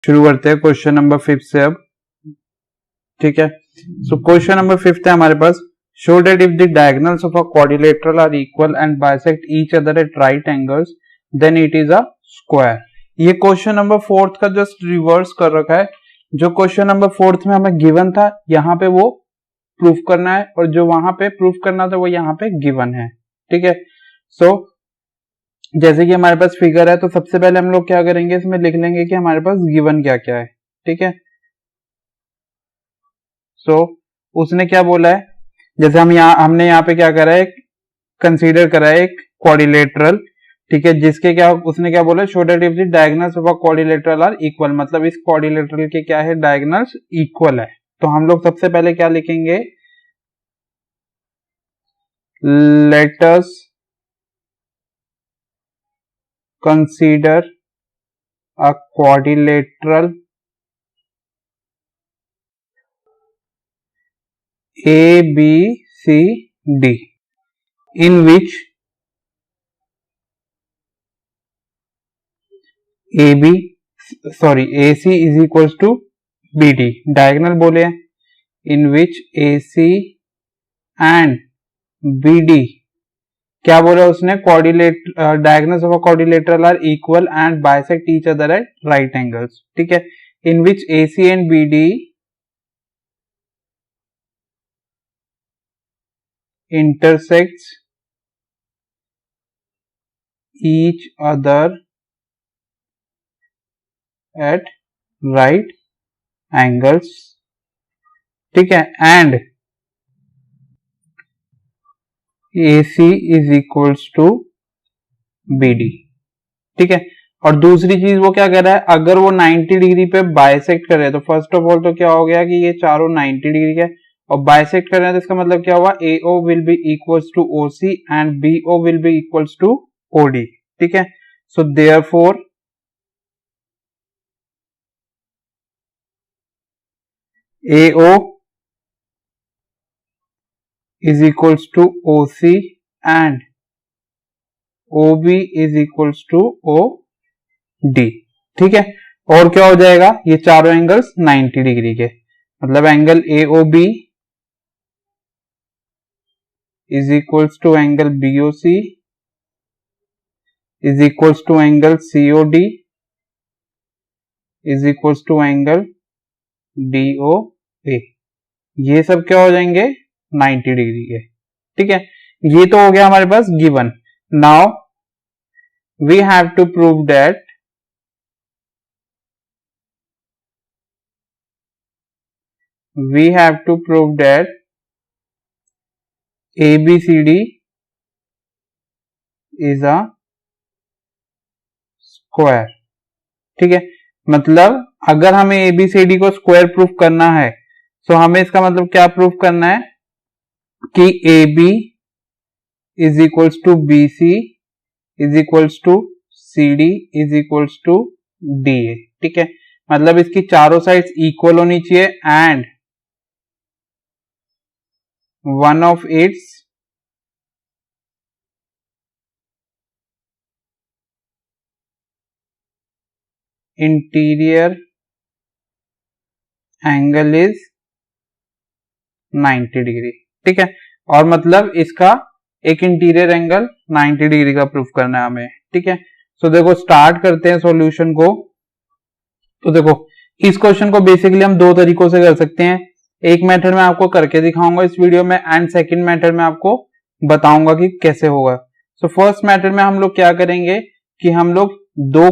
शुरू करते हैं क्वेश्चन नंबर 5 से अब। ठीक है, सो क्वेश्चन नंबर 5 है हमारे पास, show that if the diagonals of a quadrilateral are equal and bisect each other at right angles then it is a square. ये क्वेश्चन नंबर 4 का जस्ट रिवर्स कर रखा है। जो क्वेश्चन नंबर 4 में हमें गिवन था यहाँ पे वो प्रूफ करना है, और जो वहां पे प्रूफ करना था वो यहाँ पे गिवन है। ठीक है, सो जैसे कि हमारे पास फिगर है तो सबसे पहले हम लोग क्या करेंगे, इसमें लिख लेंगे कि हमारे पास गिवन क्या क्या है। ठीक है, सो उसने क्या बोला है, जैसे हमने यहाँ पे क्या करा है, कंसीडर करा है एक क्वाड्रिलेटरल। ठीक है, जिसके क्या उसने क्या बोला, show that if the diagonals of a quadrilateral are equal, मतलब इस क्वाड्रिलेटरल के क्या है, डायगोनल्स इक्वल है। तो हम लोग सबसे पहले क्या लिखेंगे, let us consider a quadrilateral A, B, C, D in which AC is equals to BD, diagonal बोले हैं, in which AC and BD क्या बोला उसने, diagonals of a quadrilateral are equal and bisect each other at right angles. ठीक है, in which AC and BD intersects each other at right angles। ठीक है, and AC is equals to BD। ठीक है, और दूसरी चीज वो क्या कह रहा है, अगर वो 90 डिग्री पे बाइसेक्ट कर रहे हैं तो फर्स्ट ऑफ ऑल तो क्या हो गया कि ये चारों 90 डिग्री के, और बाइसेक्ट कर रहे हैं तो इसका मतलब क्या हुआ, AO will be equals to OC and BO will be equals to OD। ठीक है, so therefore AO is equals to OC and OB is equals to OD। ठीक है, और क्या हो जाएगा, ये चारों एंगल्स 90 डिग्री के, मतलब angle AOB is equals to angle BOC is equals to angle COD is equals to angle DOA। ये सब क्या हो जाएंगे, 90 डिग्री के। ठीक है, ये तो हो गया हमारे पास given. Now we have to prove that ABCD is a square. ठीक है, मतलब अगर हमें ABCD को स्क्वायर प्रूफ करना है तो हमें इसका मतलब क्या प्रूफ करना है कि AB is equals to BC is equals to CD is equals to DA। ठीक है, मतलब इसकी चारों साइड्स इक्वल होनी चाहिए and one of its interior angle is 90 degree. ठीक है, और मतलब इसका एक इंटीरियर एंगल 90 डिग्री का प्रूफ करना है हमें। ठीक है, सो देखो स्टार्ट करते हैं सॉल्यूशन को। तो देखो इस क्वेश्चन को बेसिकली हम दो तरीकों से कर सकते हैं, एक मेथड में आपको करके दिखाऊंगा इस वीडियो में, एंड सेकंड मेथड में आपको बताऊंगा कि कैसे होगा। सो फर्स्ट मेथड में हम लोग क्या करेंगे कि हम लोग दो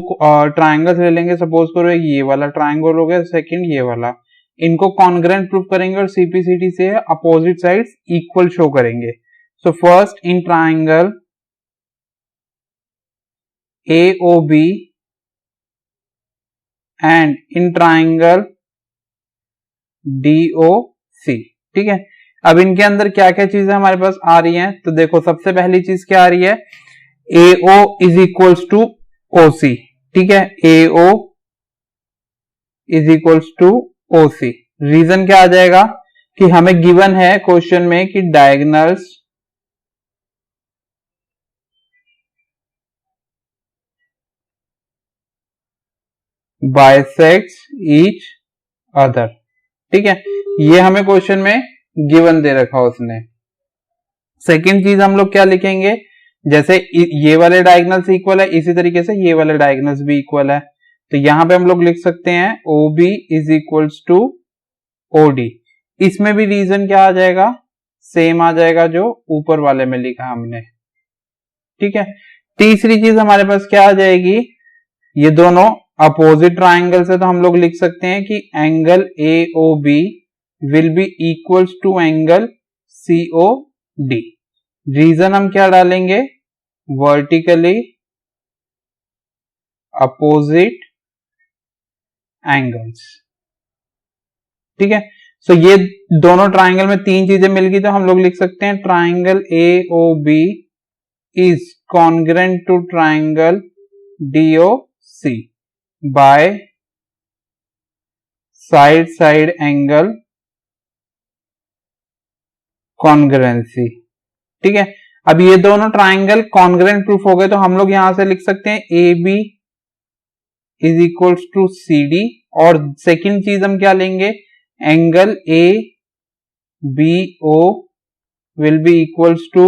ट्राइंगल्स ले लेंगे, सपोज करो एक ये वाला ट्राइंगल हो गया, सेकंड ये वाला, इनको कॉन्ग्रेंट प्रूफ करेंगे और CPCD से अपोजिट साइड्स इक्वल शो करेंगे। So first in triangle AOB and in triangle DOC। ठीक है, अब इनके अंदर क्या क्या चीजें हमारे पास आ रही हैं, तो देखो सबसे पहली चीज क्या आ रही है, AO is equals to OC। ठीक है, AO is equals to OC। Reason क्या आ जाएगा कि हमें गिवन है क्वेश्चन में कि डायगोनल्स बाइसेक्ट्स ईच अदर। ठीक है, ये हमें क्वेश्चन में गिवन दे रखा उसने। सेकंड चीज हम लोग क्या लिखेंगे, जैसे ये वाले डायगोनल्स इक्वल है, इसी तरीके से ये वाले डायगोनल्स भी इक्वल है, तो यहां पे हम लोग लिख सकते हैं OB is equals to OD। इसमें भी रीजन क्या आ जाएगा, सेम आ जाएगा जो ऊपर वाले में लिखा हमने। ठीक है, तीसरी चीज हमारे पास क्या आ जाएगी, ये दोनों अपोजिट ट्राइंगल्स है, तो हम लोग लिख सकते हैं कि angle AOB will be equals to angle COD। Reason हम क्या डालेंगे, वर्टिकली अपोजिट एंगल्स। ठीक है, सो ये दोनों ट्राइंगल में तीन चीजें मिल गई, तो हम लोग लिख सकते हैं triangle AOB is congruent to triangle DOC by side side angle congruency. ठीक है, अब ये दोनों ट्राइंगल कॉन्ग्रेंट प्रूफ हो गए, तो हम लोग यहां से लिख सकते हैं AB is equals to CD, और सेकंड चीज हम क्या लेंगे, angle ABO will be equals to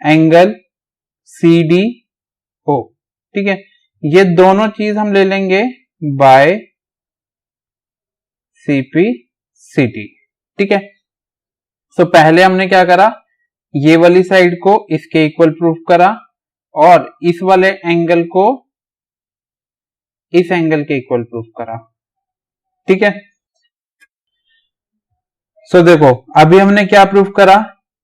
angle CDO। ठीक है, ये दोनों चीज हम ले लेंगे बाय CPCD। ठीक है, सो पहले हमने क्या करा, ये वाली साइड को इसके इक्वल प्रूफ करा और इस वाले एंगल को इस एंगल के इक्वल प्रूफ करा। ठीक है, सो देखो अभी हमने क्या प्रूफ करा,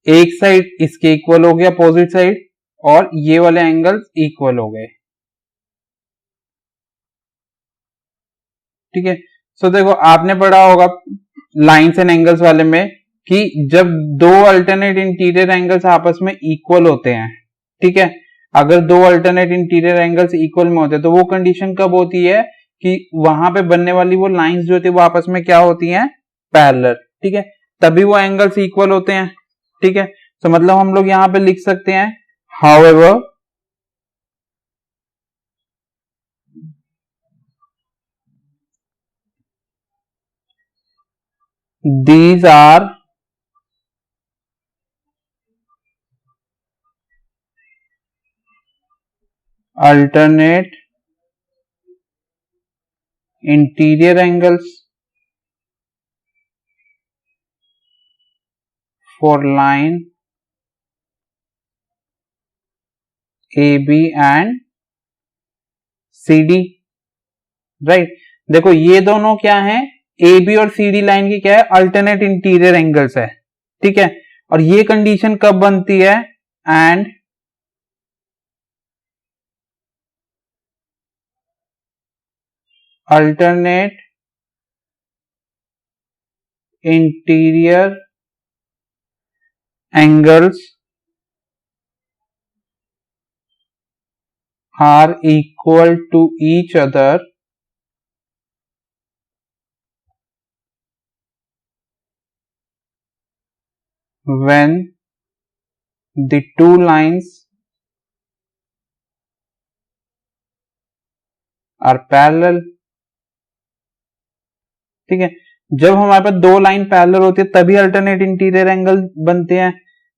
एक साइड इसके इक्वल हो गया अपोजिट साइड, और ये वाले एंगल्स इक्वल हो गए। ठीक है, सो देखो आपने पढ़ा होगा लाइंस एंड एंगल्स वाले में कि जब दो अल्टरनेट इंटीरियर एंगल्स आपस में इक्वल होते हैं, ठीक है, अगर दो अल्टरनेट इंटीरियर एंगल्स इक्वल में होते हैं तो वो कंडीशन कब होती है कि वहां पे बनने वाली वो लाइंस जो होती है वो आपस में क्या होती हैं, पैरेलल। ठीक है, तभी वो एंगल्स इक्वल होते हैं। ठीक है, तो मतलब हम लोग यहां पे लिख सकते हैं however these are alternate interior angles for line AB and CD। Right, देखो ये दोनों क्या है, AB और CD लाइन की क्या है, अल्टरनेट इंटीरियर एंगल्स है। ठीक है, और ये कंडीशन कब बनती है, and alternate interior angles are equal to each other when the two lines are parallel। ठीक है, जब हमारे पास दो लाइन पैरेलल होती है तभी अल्टरनेट इंटीरियर एंगल बनते हैं,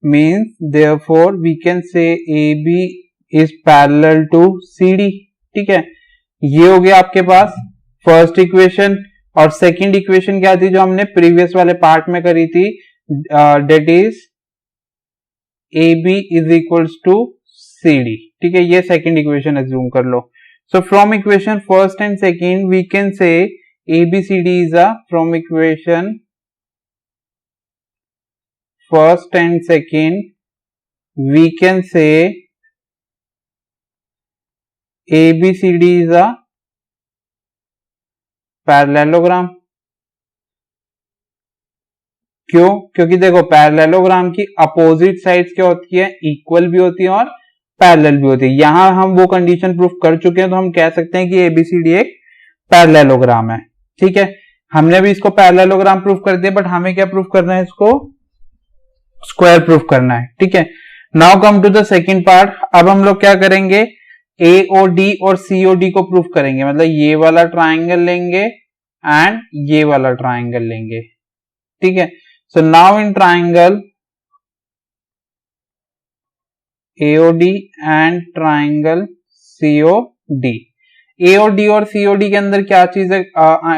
means therefore we can say AB is parallel to CD। ठीक है, ये हो गया आपके पास फर्स्ट इक्वेशन। और सेकंड इक्वेशन क्या थी जो हमने प्रीवियस वाले पार्ट में करी थी, that is AB is equals to CD। ठीक है, ये सेकंड इक्वेशन एज्यूम कर लो। So from equation first and second we can say ABCD is a, from equation first and second we can say ABCD is a parallelogram। क्यों, क्योंकि देखो parallelogram की opposite sides क्या होती है, इक्वल भी होती है और पैरेलल भी होती है। यहां हम वो कंडीशन प्रूफ कर चुके हैं, तो हम कह सकते हैं कि ABCD एक पैरेललोग्राम है। ठीक है, हमने भी इसको पैरेललोग्राम प्रूफ कर दिया, बट हमें क्या प्रूफ करना है, इसको स्क्वायर प्रूफ करना है। ठीक है, now come to the second part. अब हम लोग क्या करेंगे, AOD और COD को प्रूफ करेंगे, मतलब ये वाला ट्राइंगल लेंगे एंड ये वाला ट्राइंगल लेंगे, ठीक है। So now in triangle AOD and triangle COD, AOD और COD के अंदर क्या चीजें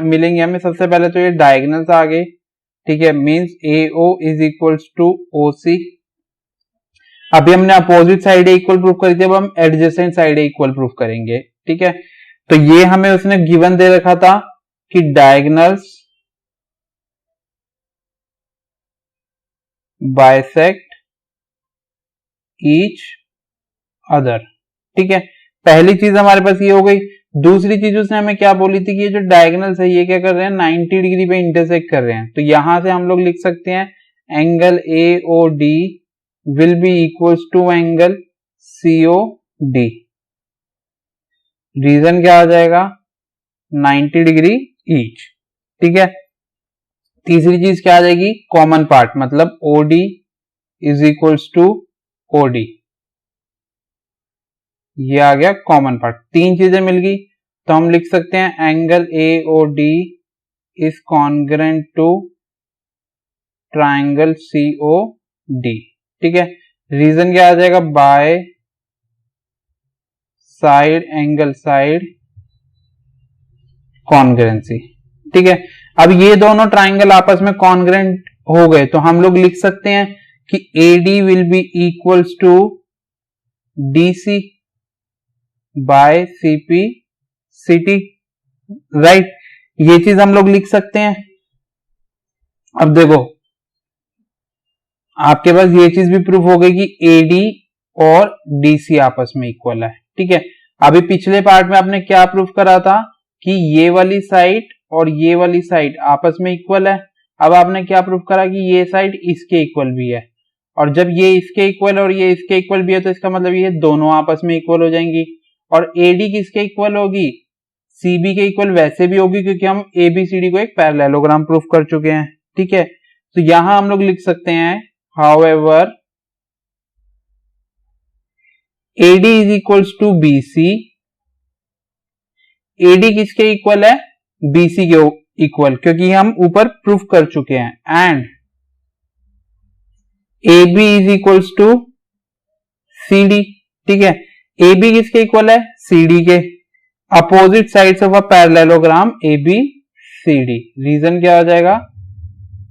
मिलेंगी हमें? सबसे पहले तो ये डायगोनल्स आ गए, ठीक है, means AO is equals to OC। अभी हमने अपोजिट साइड इक्वल प्रूफ करी थी, अब हम एडजेसेंट साइड इक्वल प्रूफ करेंगे, ठीक है। तो ये हमें उसने गिवन दे रखा था कि डायगोनल्स बाइसेक्ट ईच अदर, ठीक है। पहली चीज हमारे पास ये हो गई। दूसरी चीज उसने हमें क्या बोली थी कि ये जो डायगोनल्स है ये क्या कर रहे हैं, 90 डिग्री पे इंटरसेक्ट कर रहे हैं। तो यहां से हम लोग लिख सकते हैं angle AOD will be equals to angle COD। Reason क्या आ जाएगा? 90 डिग्री ईच, ठीक है। तीसरी चीज क्या आ जाएगी? कॉमन पार्ट, मतलब OD is equals to OD, ये आ गया कॉमन पार्ट। तीन चीजें मिल गई, तो हम लिख सकते हैं angle AOD is congruent to triangle COD, ठीक है। रीजन क्या आ जाएगा? By side angle side congruency, ठीक है। अब ये दोनों ट्राइंगल आपस में कॉन्ग्रुएंट हो गए, तो हम लोग लिख सकते हैं कि AD will be equals to DC by CP CT, right. ये चीज हम लोग लिख सकते हैं। अब देखो आपके पास ये चीज भी प्रूफ हो गई कि AD और DC आपस में इक्वल है, ठीक है। अभी पिछले पार्ट में आपने क्या प्रूफ करा था कि ये वाली साइड और ये वाली साइड आपस में इक्वल है। अब आपने क्या प्रूफ करा कि ये साइड इसके इक्वल भी है, और जब ये इसके इक्वल और ये इसके इक्वल भी है तो इसका मतलब ये दोनों आपस में इक्वल हो जाएंगी। और AD किसके इक्वल होगी? CB के इक्वल वैसे भी होगी क्योंकि हम ABCD को एक पैरेललोग्राम प्रूफ कर चुके हैं, ठीक है। तो यहां हम लोग लिख सकते हैं however AD is equals to BC, AD किसके इक्वल है? BC के इक्वल, क्योंकि हम ऊपर प्रूफ कर चुके हैं। And AB is equals to CD, ठीक है। AB किसके इक्वल है? CD के। Opposite sides of a parallelogram ABCD, reason क्या हो जाएगा?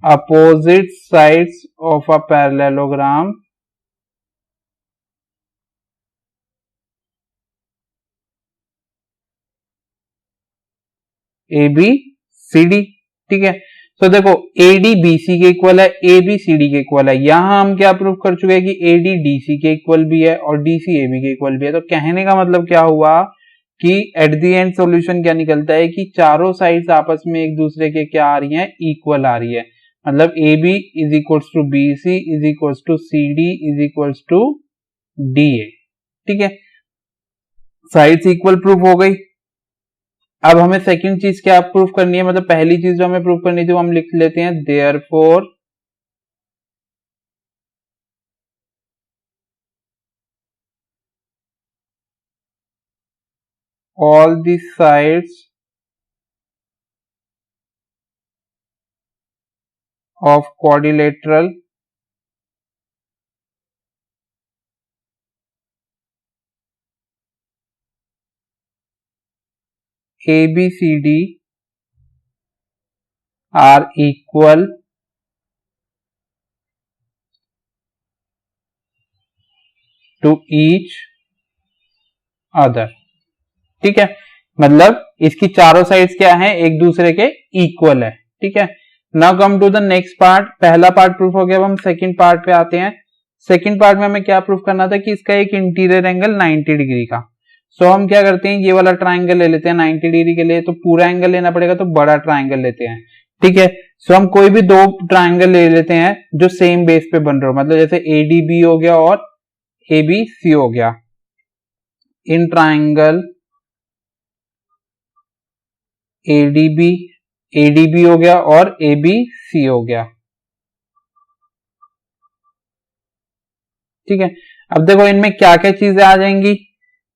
Opposite sides of a parallelogram ABCD, ठीक है। तो देखो AD BC के इक्वल है, AB CD के इक्वल है। यहां हम क्या प्रूफ कर चुके हैं कि AD DC के इक्वल भी है और DC AB के इक्वल भी है। तो कहने का मतलब क्या हुआ कि एट द एंड सॉल्यूशन क्या निकलता है कि चारों साइड्स आपस में एक दूसरे के क्या आ रही हैं? इक्वल आ रही है। मतलब AB is equals to BC is equals to CD is equals to DA, ठीक है। साइड्स इक्वल प्रूफ हो गई। अब हमें सेकंड चीज क्या प्रूफ करनी है? मतलब पहली चीज जो हमें प्रूफ करनी थी वो हम लिख लेते हैं therefore all the sides of quadrilateral ABCD are equal to each other, ठीक है। मतलब इसकी चारों साइड्स क्या है? एक दूसरे के इक्वल है, ठीक है। Now come to the next part. पहला पार्ट प्रूफ हो गया, अब हम सेकंड पार्ट पे आते हैं। सेकंड पार्ट में हमें क्या प्रूफ करना था कि इसका एक इंटीरियर एंगल 90 डिग्री का। सो हम क्या करते हैं, ये वाला ट्राइंगल ले लेते हैं 90 डिग्री के लिए। तो पूरा एंगल लेना पड़ेगा, तो बड़ा ट्राइंगल लेते हैं, ठीक है। सो हम कोई भी दो ट्राइंगल ले लेते हैं जो सेम बेस पे बन रहे हो, मतलब जैसे ADB हो गया और ABC हो गया। इन ट्राइंगल ADB हो गया और ABC हो गया, ठीक है। अब देखो इनमें क्या क्या चीजें आ जाएंगी।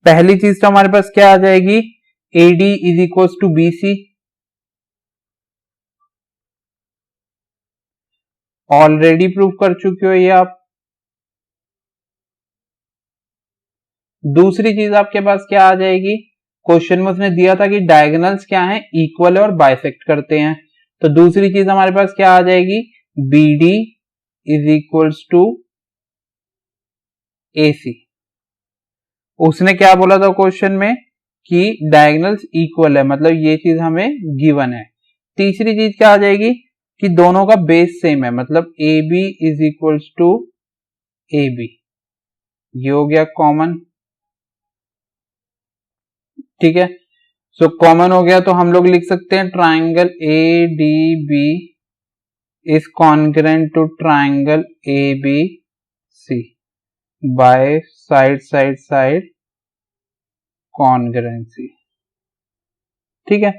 पहली चीज तो हमारे पास क्या आ जाएगी, AD is equal to BC, already prove कर चुके हो ये आप। दूसरी चीज आपके पास क्या आ जाएगी, क्वेश्चन में उसने दिया था कि डायगोनल्स क्या हैं, इक्वल है और बाइसेक्ट करते हैं। तो दूसरी चीज हमारे पास क्या आ जाएगी, BD is equals to AC। उसने क्या बोला था क्वेश्चन में कि डायगोनल्स इक्वल है, मतलब ये चीज हमें गिवन है। तीसरी चीज क्या आ जाएगी कि दोनों का बेस सेम है, मतलब AB is equals to AB, ये हो गया कॉमन। ठीक है, सो कॉमन हो गया तो हम लोग लिख सकते हैं triangle ADB is congruent to triangle ABC by side side side congruency. ठीक है,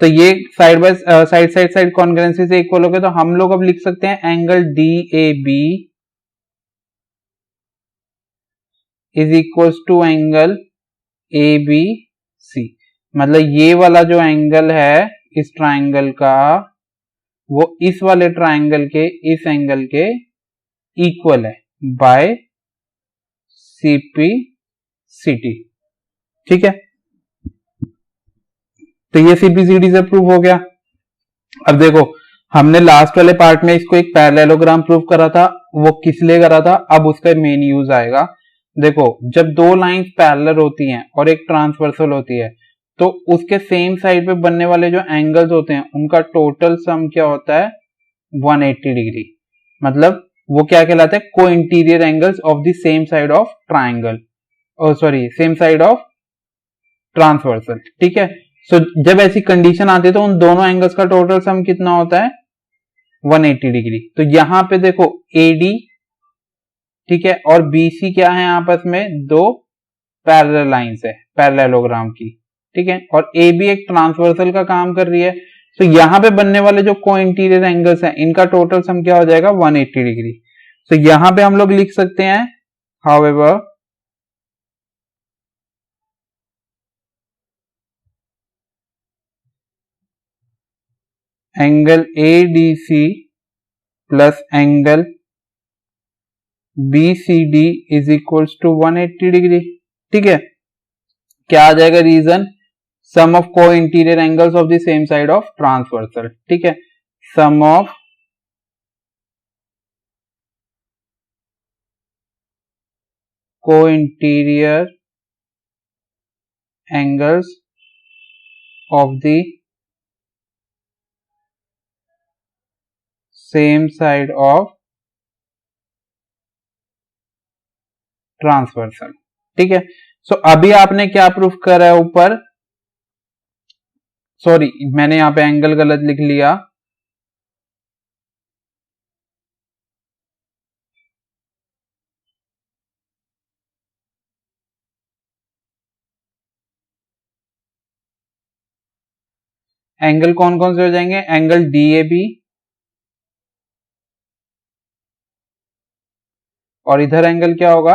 तो ये side by side side side congruency से इक्वल हो गया, तो हम लोग अब लिख सकते हैं angle DAB is equal to angle ABC, मतलब ये वाला जो एंगल है इस ट्राइंगल का, वो इस वाले ट्राइंगल के इस एंगल के इक्वल है बाय CPCT। ठीक है, तो ये CPCT से प्रूव हो गया। अब देखो, हमने लास्ट वाले पार्ट में इसको एक पैरेललोग्राम प्रूव करा था, वो किस लिए करा था, अब उसका मेन यूज आएगा। देखो, जब दो लाइंस पैरेलल होती हैं और एक ट्रांसवर्सल होती है, तो उसके सेम साइड पे बनने वाले जो एंगल्स होते हैं उनका टोटल सम क्या होता है, 180 डिग्री। मतलब वो क्या कहलाता है, को interior angles of the same side of triangle, sorry same side of transversal. ठीक है, सो जब ऐसी कंडीशन आती है तो उन दोनों एंगल्स का टोटल सम कितना होता है, 180 डिग्री। तो यहां पे देखो AD, ठीक है, और BC क्या है, आपस में दो पैरेलल लाइंस है पैरेललोग्राम की। ठीक है, और AB एक ट्रांसवर्सल का काम कर रही है। तो यहां पे बनने वाले जो को इंटीरियर एंगल्स हैं इनका टोटल सम क्या हो जाएगा, 180 डिग्री। तो यहां पे हम लोग लिख सकते हैं, however angle ADC plus angle BCD is equal to 180 degree. ठीक है, क्या आ जाएगा reason, sum of co-interior angles of the same side of transversal. ठीक है, sum of co-interior angles of the same side of transversal. ठीक है, सो अभी आपने क्या प्रूफ करा है ऊपर, सॉरी मैंने यहां पे एंगल गलत लिख लिया, एंगल कौन कौन से हो जाएंगे, एंगल DAB और इधर एंगल क्या होगा,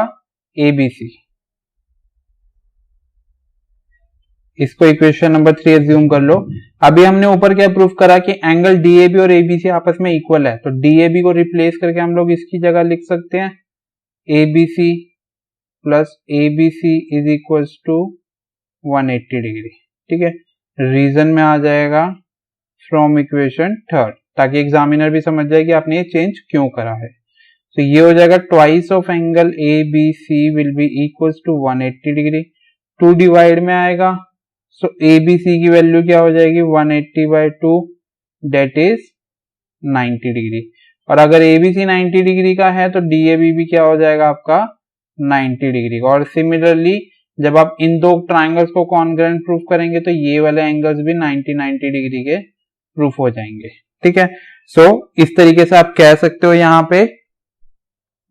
ABC। इसको इक्वेशन नंबर 3 एज्यूम कर लो। अभी हमने ऊपर क्या प्रूफ करा कि एंगल DAB और ABC आपस में इक्वल है, तो DAB को रिप्लेस करके हम लोग इसकी जगह लिख सकते हैं ABC plus ABC is equal to 180 degree. ठीक है, रीजन में आ जाएगा फ्रॉम इक्वेशन थर्ड, ताकि एग्जामिनर भी समझ जाए कि आपने ये चेंज क्यों करा है। तो ये हो जाएगा twice of angle ABC will be equal to 180 degree, 2 divide में आएगा, सो ABC की वैल्यू क्या हो जाएगी, 180/2 डेट इज 90 डिग्री। और अगर ABC 90 डिग्री का है तो DAB भी क्या हो जाएगा आपका 90 डिग्री। और सिमिलरली जब आप इन दो ट्राइंगल्स को कॉन्ग्रुएंट प्रूफ करेंगे तो ये वाले एंगल्स भी 90 डिग्री के प्रूफ हो जाएंगे। ठीक है, सो इस तरीके से आप कह सकते हो यहाँ पे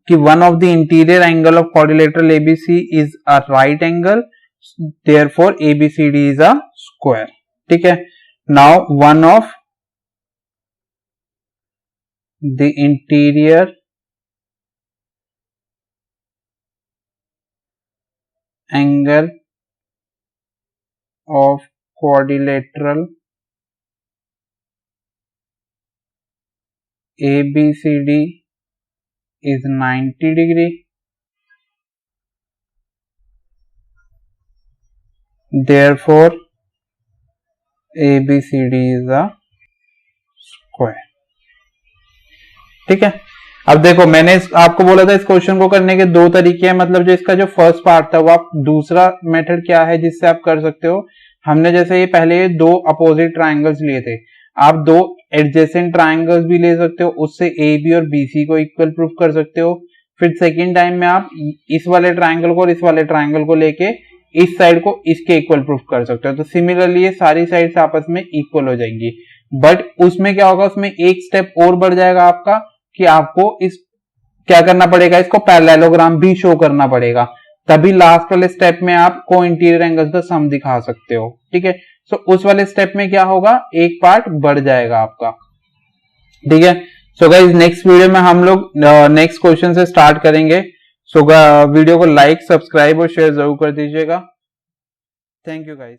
कि one of the interior angle of quadrilateral ABC is a right angle, therefore ABCD is a square। ठीक है, now one of the interior angle of quadrilateral ABCD is 90 degree. Therefore, ABCD is a square. ठीक है। अब देखो मैंने आपको बोला था इस क्वेश्चन को करने के दो तरीके हैं, मतलब जो इसका जो फर्स्ट पार्ट था वो आप दूसरा मेथड क्या है जिससे आप कर सकते हो, हमने जैसे ये पहले दो अपोजिट ट्राइंगल्स लिए थे, आप दो एडजेसेंट ट्राइंगल्स भी ले सकते हो, उससे ए बी और बी सी को इक्वल प्रूफ कर सकते हो। फिर सेकेंड टाइम में आप इस वाले ट्राइंगल को और इस वाले ट्राइंगल को लेके इस साइड को इसके इक्वल प्रूफ कर सकते हो। तो सिमिलरली ये सारी साइड्स आपस में इक्वल हो जाएंगी, बट उसमें क्या होगा, उसमें एक स्टेप और बढ़ जाएगा आपका कि आपको इस क्या करना पड़ेगा, इसको पैरेललोग्राम भी शो करना पड़ेगा, तभी लास्ट वाले स्टेप में आप को इंटीरियर एंगल्स का सम दिखा सकते हो। ठीक है, सो उस वाले स्टेप में क्या होगा, एक पार्ट बढ़ जाएगा आपका। ठीक है, सो गाइस नेक्स्ट वीडियो में हम लोग नेक्स्ट क्वेश्चन से स्टार्ट करेंगे। सो वीडियो को लाइक, सब्सक्राइब और शेयर जरूर कर दीजिएगा। Thank you guys.